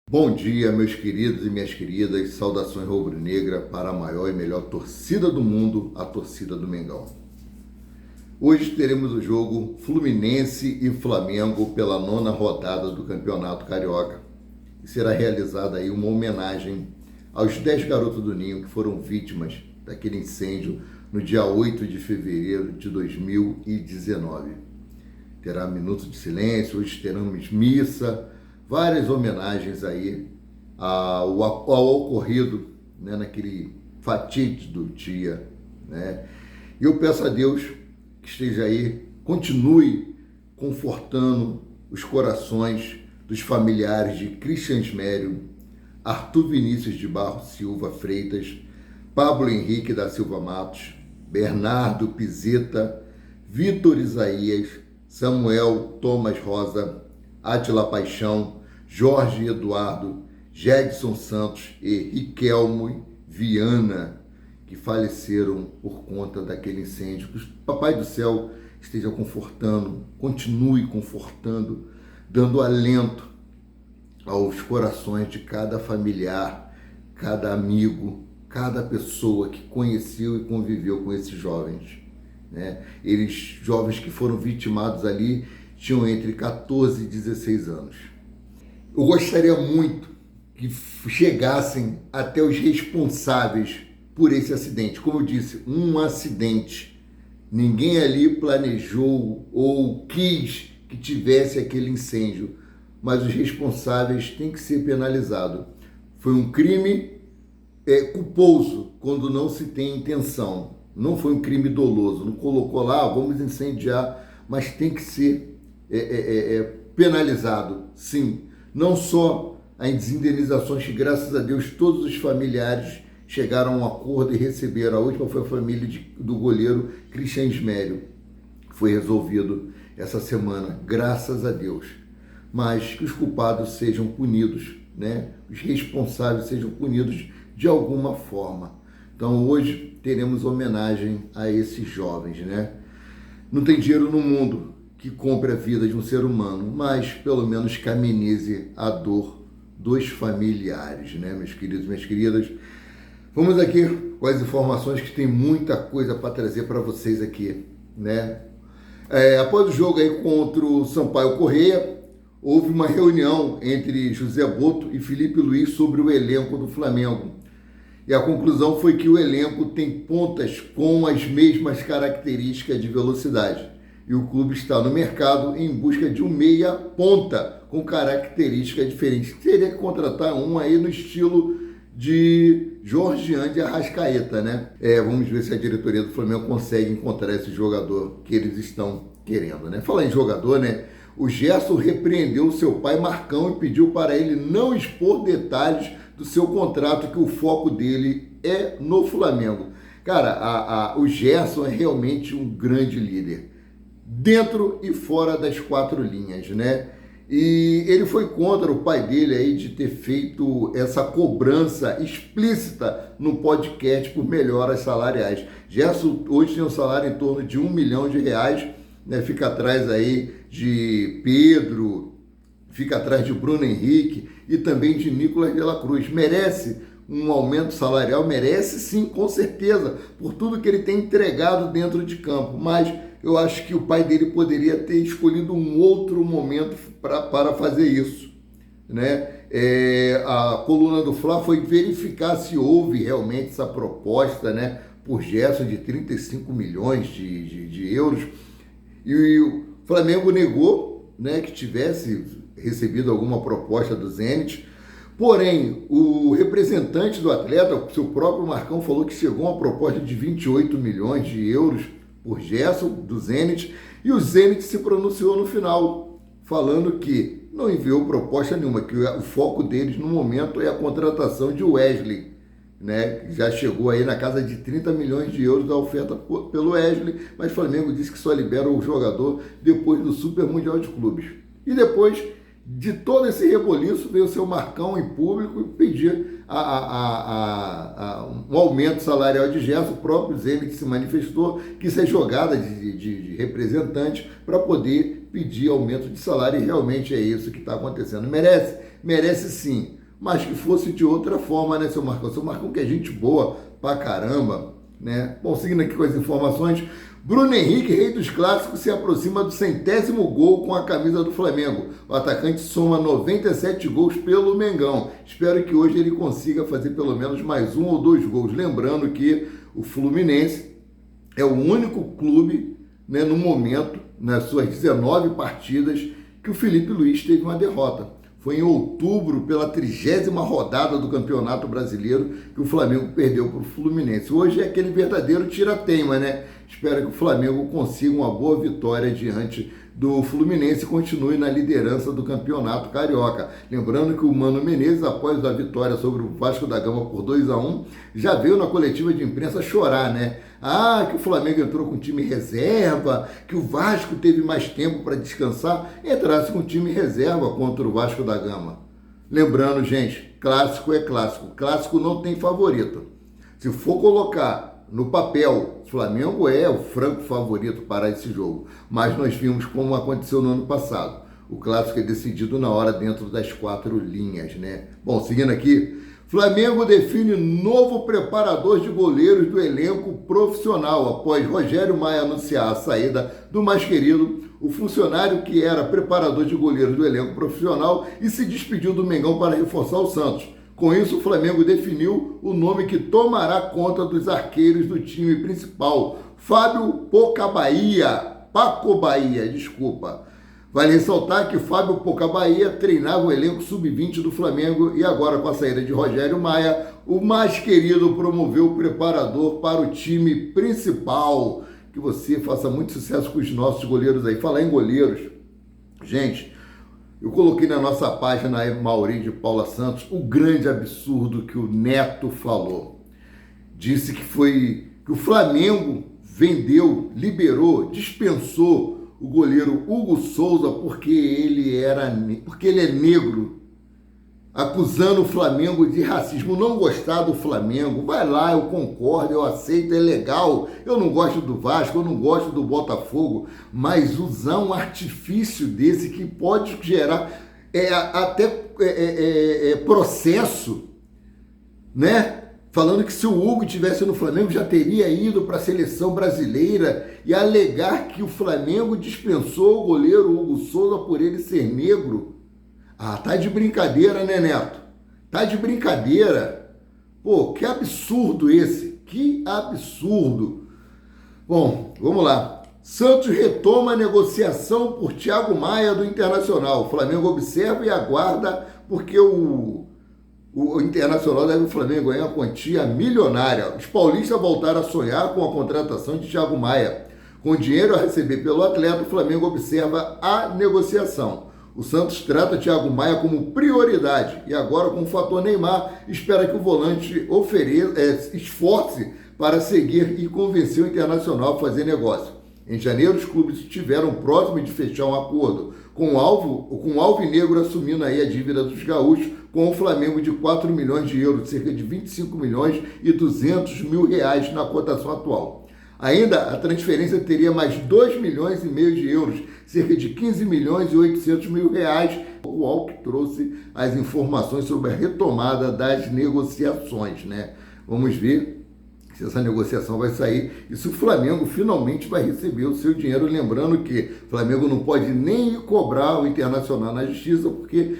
Bom dia, meus queridos e minhas queridas, saudações rubro-negra para a maior e melhor torcida do mundo, a torcida do Mengão. Hoje teremos o jogo Fluminense e Flamengo pela 9ª rodada do Campeonato Carioca. E será realizada aí uma homenagem aos 10 garotos do Ninho que foram vítimas daquele incêndio no dia 8 de fevereiro de 2019. Terá minuto de silêncio, hoje teremos missa, várias homenagens aí ao ocorrido, né, naquele fatídico dia, né? E eu peço a Deus que esteja aí, continue confortando os corações dos familiares de Christian Smério, Arthur Vinícius de Barros Silva Freitas, Pablo Henrique da Silva Matos, Bernardo Pizeta, Vitor Isaías, Samuel Thomas Rosa, Átila Paixão, Jorge Eduardo, Jedson Santos e Riquelmo Viana, que faleceram por conta daquele incêndio. Que o Papai do Céu esteja confortando, continue confortando, dando alento aos corações de cada familiar, cada amigo, cada pessoa que conheceu e conviveu com esses jovens, né? Eles, jovens que foram vitimados ali, tinham entre 14 e 16 anos. Eu gostaria muito que chegassem até os responsáveis por esse acidente. Como eu disse, um acidente. Ninguém ali planejou ou quis que tivesse aquele incêndio, mas os responsáveis têm que ser penalizados. Foi um crime culposo quando não se tem intenção. Não foi um crime doloso. Não colocou lá, vamos incendiar, mas tem que ser penalizado, sim. Não só as indenizações que, graças a Deus, todos os familiares chegaram a um acordo e receberam. A última foi a família do goleiro Christian Smério. Foi resolvido essa semana, graças a Deus. Mas que os culpados sejam punidos, né? Os responsáveis sejam punidos de alguma forma. Então hoje teremos homenagem a esses jovens, né? Não tem dinheiro no mundo que compre a vida de um ser humano, mas pelo menos que amenize a dor dos familiares, né, meus queridos e minhas queridas? Vamos aqui com as informações, que tem muita coisa para trazer para vocês aqui, né? Após o jogo aí contra o Sampaio Corrêa, houve uma reunião entre José Boto e Felipe Luiz sobre o elenco do Flamengo. E a conclusão foi que o elenco tem pontas com as mesmas características de velocidade. E o clube está no mercado em busca de um meia ponta com características diferentes. Teria que contratar um aí no estilo de Jorgian de Arrascaeta, né? Vamos ver se a diretoria do Flamengo consegue encontrar esse jogador que eles estão querendo, né? Falar em jogador, né? O Gerson repreendeu seu pai Marcão e pediu para ele não expor detalhes do seu contrato, que o foco dele é no Flamengo. Cara, o Gerson é realmente um grande líder, dentro e fora das 4 linhas, né? E ele foi contra o pai dele aí de ter feito essa cobrança explícita no podcast por melhoras salariais. Gerson hoje tem um salário em torno de R$1 milhão, né? Fica atrás aí de Pedro, fica atrás de Bruno Henrique e também de Nicolas de la Cruz. Merece um aumento salarial? Merece sim, com certeza, por tudo que ele tem entregado dentro de campo, mas eu acho que o pai dele poderia ter escolhido um outro momento para fazer isso, né? A coluna do Fla foi verificar se houve realmente essa proposta, né, por Gerson de 35 milhões de euros, e o Flamengo negou, né, que tivesse recebido alguma proposta do Zenit. Porém, o representante do atleta, o seu próprio Marcão, falou que chegou a uma proposta de 28 milhões de euros por Gerson, do Zenit, e o Zenit se pronunciou no final, falando que não enviou proposta nenhuma, que o foco deles no momento é a contratação de Wesley, né? Que já chegou aí na casa de 30 milhões de euros da oferta pelo Wesley, mas o Flamengo disse que só libera o jogador depois do Super Mundial de Clubes. E depois de todo esse reboliço, veio o seu Marcão em público e pedir um aumento salarial de Gerson. O próprio Zenit se manifestou que isso é jogada de representante para poder pedir aumento de salário, e realmente é isso que está acontecendo. Merece sim, mas que fosse de outra forma, né, seu Marcão? Seu Marcão que é gente boa pra caramba, né? Bom, seguindo aqui com as informações, Bruno Henrique, rei dos clássicos, se aproxima do 100º gol com a camisa do Flamengo. O atacante soma 97 gols pelo Mengão. Espero que hoje ele consiga fazer pelo menos mais 1 ou 2 gols. Lembrando que o Fluminense é o único clube, né, no momento, nas suas 19 partidas, que o Felipe Luiz teve uma derrota. Foi em outubro, pela 30ª rodada do Campeonato Brasileiro, que o Flamengo perdeu para o Fluminense. Hoje é aquele verdadeiro tira-teima, né? Espero que o Flamengo consiga uma boa vitória diante do Fluminense e continue na liderança do Campeonato Carioca. Lembrando que o Mano Menezes, após a vitória sobre o Vasco da Gama por 2-1, já veio na coletiva de imprensa chorar, né? Que o Flamengo entrou com time reserva, que o Vasco teve mais tempo para descansar, entrasse com time reserva contra o Vasco da Gama. Lembrando, gente, clássico é clássico. Clássico não tem favorito. Se for colocar no papel, o Flamengo é o franco favorito para esse jogo. Mas nós vimos como aconteceu no ano passado. O clássico é decidido na hora dentro das 4 linhas, né? Bom, seguindo aqui, Flamengo define novo preparador de goleiros do elenco profissional. Após Rogério Maia anunciar a saída do mais querido, o funcionário que era preparador de goleiros do elenco profissional e se despediu do Mengão para reforçar o Santos. Com isso, o Flamengo definiu o nome que tomará conta dos arqueiros do time principal, Fábio Paco Bahia. Vale ressaltar que Fábio Paco Bahia treinava o elenco sub-20 do Flamengo e agora, com a saída de Rogério Maia, o mais querido promoveu o preparador para o time principal. Que você faça muito sucesso com os nossos goleiros aí. Falar em goleiros, gente, eu coloquei na nossa página aí, Mauri de Paula Santos, o grande absurdo que o Neto falou. Disse que o Flamengo vendeu, liberou, dispensou o goleiro Hugo Souza porque ele é negro, acusando o Flamengo de racismo. Não gostar do Flamengo, vai lá, eu concordo, eu aceito, é legal. Eu não gosto do Vasco, eu não gosto do Botafogo, mas usar um artifício desse que pode gerar processo, né? Falando que se o Hugo estivesse no Flamengo já teria ido para a seleção brasileira, e alegar que o Flamengo dispensou o goleiro Hugo Souza por ele ser negro. Tá de brincadeira, né, Neto? Tá de brincadeira. Pô, que absurdo esse. Que absurdo. Bom, vamos lá. Santos retoma a negociação por Thiago Maia do Internacional. O Flamengo observa e aguarda porque o Internacional deve o Flamengo ganhar uma quantia milionária. Os paulistas voltaram a sonhar com a contratação de Thiago Maia. Com dinheiro a receber pelo atleta, o Flamengo observa a negociação. O Santos trata Thiago Maia como prioridade e agora, com o fator Neymar, espera que o volante esforce para seguir e convencer o Internacional a fazer negócio. Em janeiro, os clubes estiveram próximos de fechar um acordo com o Alvinegro assumindo aí a dívida dos gaúchos com o Flamengo de 4 milhões de euros, cerca de 25 milhões e 200 mil reais na cotação atual. Ainda, a transferência teria mais 2 milhões e meio de euros, cerca de 15 milhões e 800 mil reais, o UOL que trouxe as informações sobre a retomada das negociações, né? Vamos ver se essa negociação vai sair e se o Flamengo finalmente vai receber o seu dinheiro. Lembrando que o Flamengo não pode nem cobrar o Internacional na justiça, porque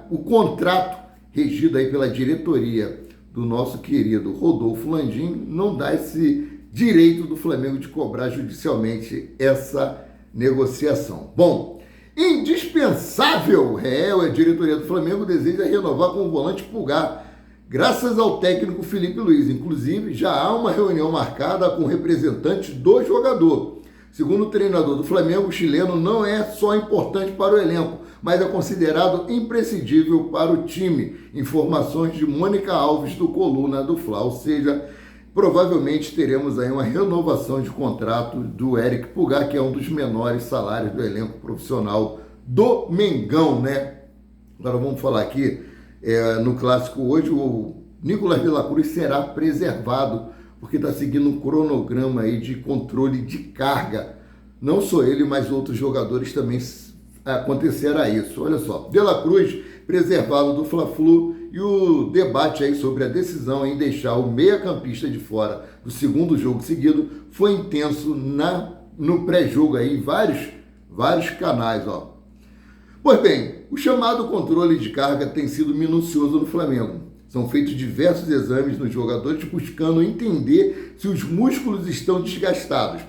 o contrato regido aí pela diretoria do nosso querido Rodolfo Landim não dá esse direito do Flamengo de cobrar judicialmente essa negociação. Bom, indispensável, a diretoria do Flamengo deseja renovar com o volante Pulgar, graças ao técnico Felipe Luiz. Inclusive, já há uma reunião marcada com representantes do jogador. Segundo o treinador do Flamengo, o chileno não é só importante para o elenco, mas é considerado imprescindível para o time. Informações de Mônica Alves, do Coluna do Fla. Ou seja, provavelmente teremos aí uma renovação de contrato do Eric Pulgar, que é um dos menores salários do elenco profissional do Mengão, né? Agora vamos falar aqui, no clássico hoje, o Nicolás de la Cruz será preservado, porque está seguindo um cronograma aí de controle de carga. Não só ele, mas outros jogadores também acontecerá isso. Olha só, de la Cruz preservado do Fla-Flu e o debate aí sobre a decisão em deixar o meia-campista de fora do segundo jogo seguido foi intenso no pré-jogo aí em vários canais, ó. Pois bem, o chamado controle de carga tem sido minucioso no Flamengo. São feitos diversos exames nos jogadores buscando entender se os músculos estão desgastados,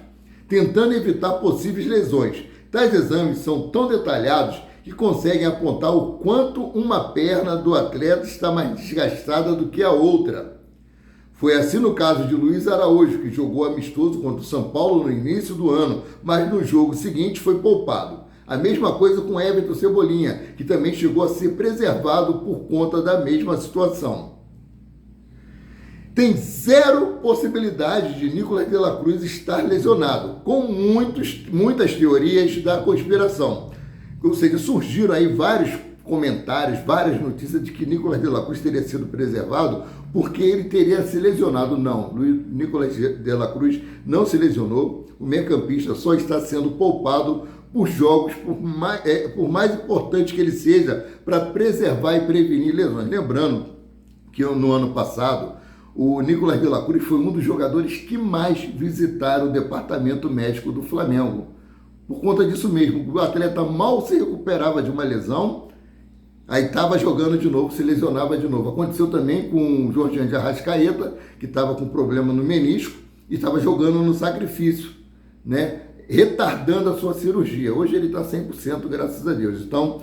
tentando evitar possíveis lesões. Tais exames são tão detalhados que conseguem apontar o quanto uma perna do atleta está mais desgastada do que a outra. Foi assim no caso de Luiz Araújo, que jogou amistoso contra o São Paulo no início do ano, mas no jogo seguinte foi poupado. A mesma coisa com Everton Cebolinha, que também chegou a ser preservado por conta da mesma situação. Tem zero possibilidade de Nicolás de la Cruz estar lesionado, com muitas teorias da conspiração. Ou seja, surgiram aí vários comentários, várias notícias de que Nicolás de la Cruz teria sido preservado porque ele teria se lesionado. Não, Nicolás de la Cruz não se lesionou, o meio-campista só está sendo poupado por jogos, por mais importante que ele seja, para preservar e prevenir lesões. Lembrando que no ano passado, o Nicolás de la Cruz foi um dos jogadores que mais visitaram o departamento médico do Flamengo. Por conta disso mesmo, o atleta mal se recuperava de uma lesão, aí estava jogando de novo, se lesionava de novo. Aconteceu também com o Jorginho de Arrascaeta, que estava com problema no menisco e estava jogando no sacrifício, né? Retardando a sua cirurgia. Hoje ele está 100%, graças a Deus. Então,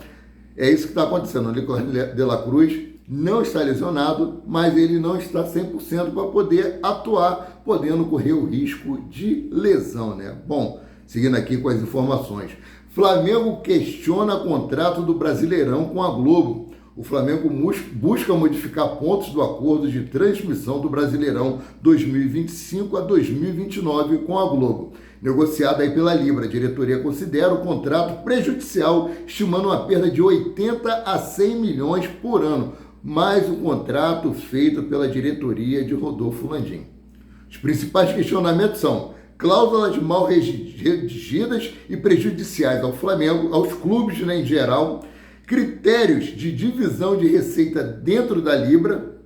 é isso que está acontecendo. O Nicolás de la Cruz não está lesionado, mas ele não está 100% para poder atuar, podendo correr o risco de lesão, né? Bom, seguindo aqui com as informações. Flamengo questiona contrato do Brasileirão com a Globo. O Flamengo busca modificar pontos do acordo de transmissão do Brasileirão 2025 a 2029 com a Globo. Negociado aí pela Libra, a diretoria considera o contrato prejudicial, estimando uma perda de 80 a 100 milhões por ano, mais o contrato feito pela diretoria de Rodolfo Landim. Os principais questionamentos são cláusulas mal redigidas e prejudiciais ao Flamengo, aos clubes, né, em geral, critérios de divisão de receita dentro da Libra,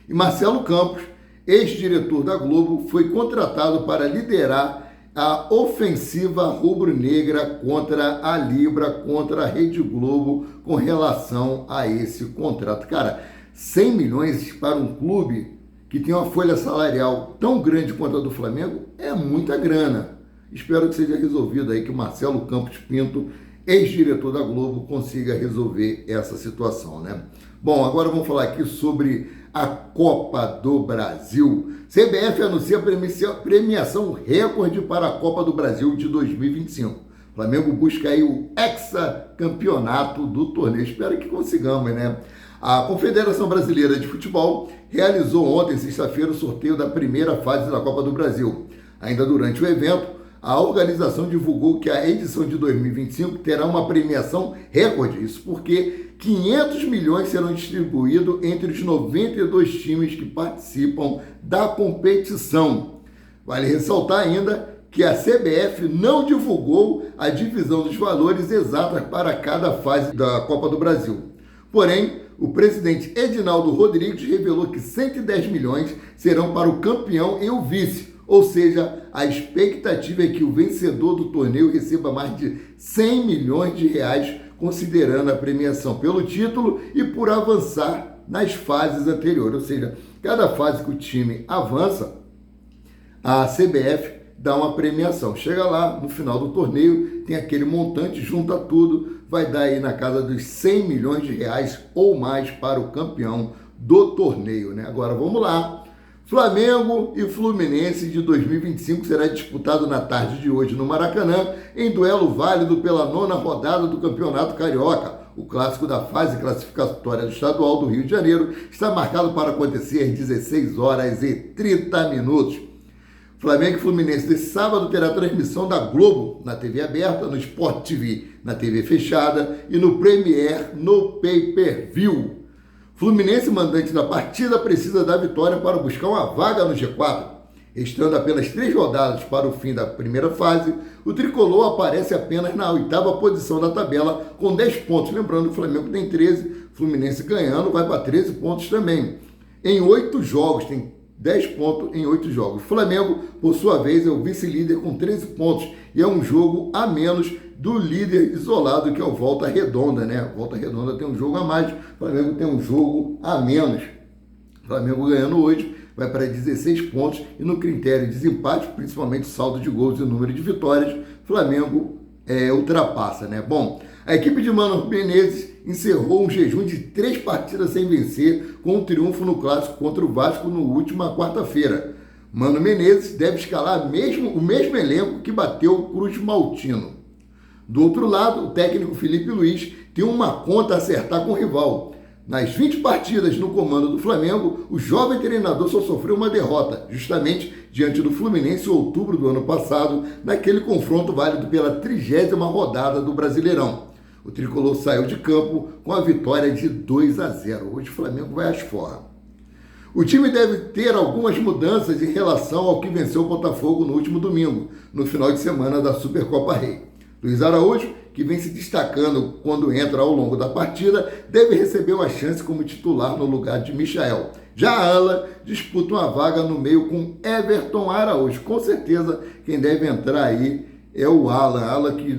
e Marcelo Campos, ex-diretor da Globo, foi contratado para liderar a ofensiva rubro-negra contra a Libra, contra a Rede Globo, com relação a esse contrato. Cara, 100 milhões para um clube que tem uma folha salarial tão grande quanto a do Flamengo é muita grana. Espero que seja resolvido aí, que o Marcelo Campos Pinto, ex-diretor da Globo, consiga resolver essa situação, né? Bom, agora vamos falar aqui sobre a Copa do Brasil. CBF anuncia premiação recorde para a Copa do Brasil de 2025. O Flamengo busca aí o hexacampeonato do torneio. Espero que consigamos, né? A Confederação Brasileira de Futebol realizou ontem, sexta-feira, o sorteio da primeira fase da Copa do Brasil. Ainda durante o evento, a organização divulgou que a edição de 2025 terá uma premiação recorde. Isso porque 500 milhões serão distribuídos entre os 92 times que participam da competição. Vale ressaltar ainda que a CBF não divulgou a divisão dos valores exatos para cada fase da Copa do Brasil. Porém, o presidente Edinaldo Rodrigues revelou que 110 milhões serão para o campeão e o vice. Ou seja, a expectativa é que o vencedor do torneio receba mais de 100 milhões de reais, considerando a premiação pelo título e por avançar nas fases anteriores. Ou seja, cada fase que o time avança, a CBF dá uma premiação. Chega lá, no final do torneio, tem aquele montante, junta tudo, vai dar aí na casa dos 100 milhões de reais ou mais para o campeão do torneio, né? Agora vamos lá. Flamengo e Fluminense de 2025 será disputado na tarde de hoje no Maracanã, em duelo válido pela 9ª rodada do Campeonato Carioca. O clássico da fase classificatória do Estadual do Rio de Janeiro está marcado para acontecer às 16 horas e 30 minutos. Flamengo e Fluminense desse sábado terá transmissão da Globo na TV aberta, no Sport TV na TV fechada e no Premier no Pay-Per-View. Fluminense, mandante da partida, precisa da vitória para buscar uma vaga no G4. Restando apenas 3 rodadas para o fim da primeira fase, o tricolor aparece apenas na 8ª posição da tabela com 10 pontos. Lembrando que o Flamengo tem 13, Fluminense ganhando vai para 13 pontos também. Em 8 jogos, tem 10 pontos em 8 jogos. O Flamengo, por sua vez, é o vice-líder com 13 pontos e é um jogo a menos do líder isolado, que é o Volta Redonda, né? Volta Redonda tem um jogo a mais, o Flamengo tem um jogo a menos. O Flamengo ganhando hoje vai para 16 pontos e no critério de desempate, principalmente saldo de gols e número de vitórias, o Flamengo ultrapassa, né? Bom, a equipe de Mano Menezes encerrou um jejum de 3 partidas sem vencer com um triunfo no clássico contra o Vasco no última quarta-feira. Mano Menezes deve escalar o mesmo elenco que bateu o Cruz Maltino. Do outro lado, o técnico Felipe Luiz tem uma conta a acertar com o rival. Nas 20 partidas no comando do Flamengo, o jovem treinador só sofreu uma derrota, justamente diante do Fluminense em outubro do ano passado, naquele confronto válido pela 30ª rodada do Brasileirão. O tricolor saiu de campo com a vitória de 2-0. Hoje o Flamengo vai às forras. O time deve ter algumas mudanças em relação ao que venceu o Botafogo no último domingo, no final de semana da Supercopa Rei. Luiz Araújo, que vem se destacando quando entra ao longo da partida, deve receber uma chance como titular no lugar de Michael. Já a Ala disputa uma vaga no meio com Everton Araújo. Com certeza quem deve entrar aí é o Alan. Alan que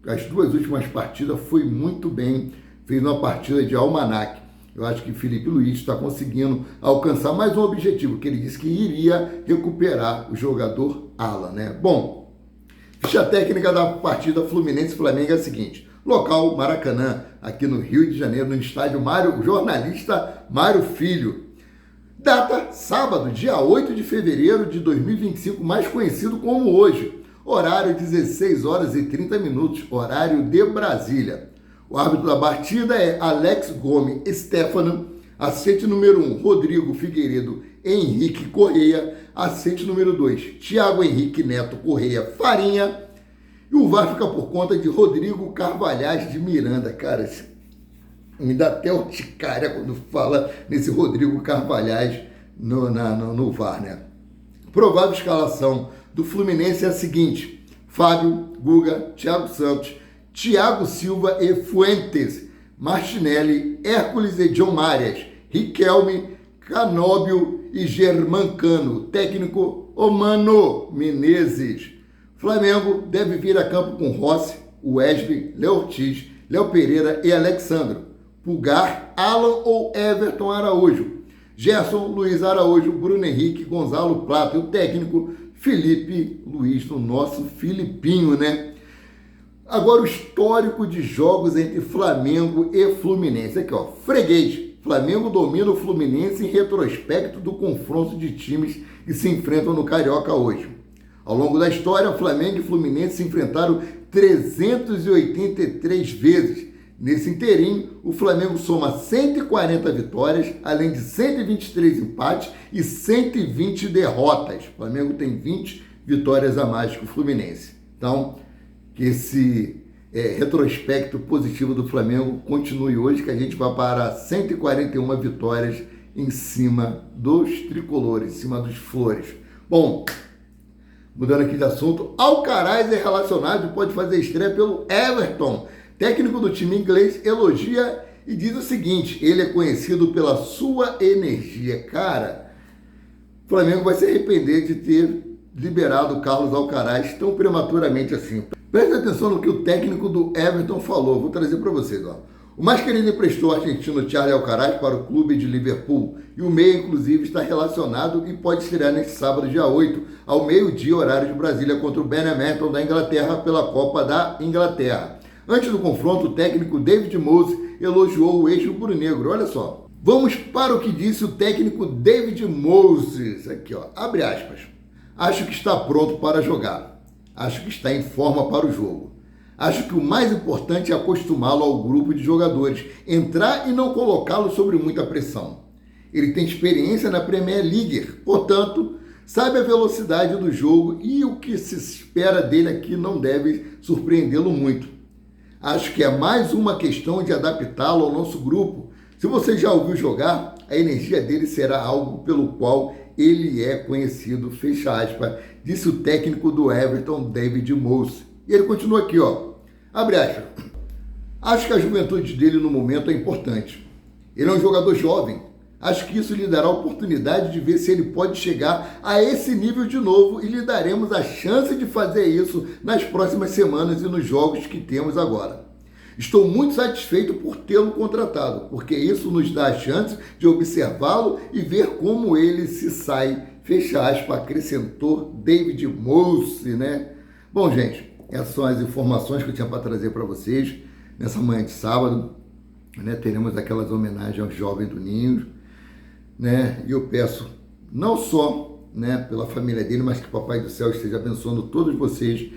as 2 últimas partidas foi muito bem, fez uma partida de almanaque. Eu acho que Felipe Luiz está conseguindo alcançar mais um objetivo, que ele disse que iria recuperar o jogador Alan, né? Bom, ficha técnica da partida Fluminense-Flamengo é a seguinte: local, Maracanã, aqui no Rio de Janeiro, no estádio jornalista Mário Filho. Data, sábado, dia 8 de fevereiro de 2025, mais conhecido como hoje. Horário 16 horas e 30 minutos, horário de Brasília. O árbitro da partida é Alex Gomes Stefano, assistente número 1, Rodrigo Figueiredo Henrique Correia, assistente número 2, Thiago Henrique Neto Correia Farinha, e o VAR fica por conta de Rodrigo Carvalhais de Miranda. Cara, me dá até urticária quando fala nesse Rodrigo Carvalhais no VAR, né? Provável escalação do Fluminense é a seguinte: Fábio, Guga, Thiago Santos, Thiago Silva e Fuentes, Martinelli, Hércules e John Marias, Riquelme, Canóbio e Germancano. Técnico Mano Menezes. Flamengo deve vir a campo com Rossi, Wesley, Léo Ortiz, Léo Pereira e Alexandro. Pulgar, Alan ou Everton Araújo. Gerson, Luiz Araújo, Bruno Henrique, Gonzalo Plata. E o técnico Felipe Luiz, o nosso Filipinho, né? Agora o histórico de jogos entre Flamengo e Fluminense. Aqui, ó, freguês. Flamengo domina o Fluminense em retrospecto do confronto de times que se enfrentam no Carioca hoje. Ao longo da história, Flamengo e Fluminense se enfrentaram 383 vezes. Nesse inteirinho, o Flamengo soma 140 vitórias, além de 123 empates e 120 derrotas. O Flamengo tem 20 vitórias a mais que o Fluminense. Então, que esse retrospecto positivo do Flamengo continue hoje, que a gente vai para 141 vitórias em cima dos tricolores, em cima dos flores. Bom, mudando aqui de assunto, Alcaraz é relacionado e pode fazer estreia pelo Everton. Técnico do time inglês elogia e diz o seguinte: ele é conhecido pela sua energia. Cara, o Flamengo vai se arrepender de ter liberado o Carlos Alcaraz tão prematuramente assim. Preste atenção no que o técnico do Everton falou. Vou trazer para vocês, ó. O mais querido emprestou o argentino Charlie Alcaraz para o clube de Liverpool e o meia, inclusive, está relacionado e pode estrear neste sábado, dia 8, ao meio-dia, horário de Brasília, contra o Benetton da Inglaterra pela Copa da Inglaterra. Antes do confronto, o técnico David Moyes elogiou o ex-rubro-negro. Olha só. Vamos para o que disse o técnico David Moyes. Aqui, ó. Abre aspas. Acho que está pronto para jogar. Acho que está em forma para o jogo. Acho que o mais importante é acostumá-lo ao grupo de jogadores, entrar e não colocá-lo sobre muita pressão. Ele tem experiência na Premier League, portanto, sabe a velocidade do jogo e o que se espera dele aqui não deve surpreendê-lo muito. Acho que é mais uma questão de adaptá-lo ao nosso grupo. Se você já ouviu jogar, a energia dele será algo pelo qual ele é conhecido, fecha aspas, disse o técnico do Everton, David Moyes. E ele continua aqui, ó, abre aspas, acho que a juventude dele no momento é importante. Ele é um jogador jovem. Acho que isso lhe dará a oportunidade de ver se ele pode chegar a esse nível de novo e lhe daremos a chance de fazer isso nas próximas semanas e nos jogos que temos agora. Estou muito satisfeito por tê-lo contratado, porque isso nos dá a chance de observá-lo e ver como ele se sai, fecha aspas, acrescentou David Moyes, né? Bom, gente, essas são as informações que eu tinha para trazer para vocês nessa manhã de sábado, né? Teremos aquelas homenagens aos jovens do Ninho, né? E eu peço não só, né, pela família dele, mas que o Papai do Céu esteja abençoando todos vocês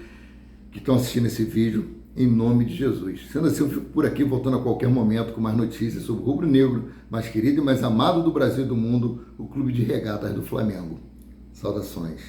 que estão assistindo esse vídeo, em nome de Jesus. Sendo assim, eu fico por aqui, voltando a qualquer momento com mais notícias sobre o rubro-negro, mais querido e mais amado do Brasil e do mundo, o Clube de Regatas do Flamengo. Saudações.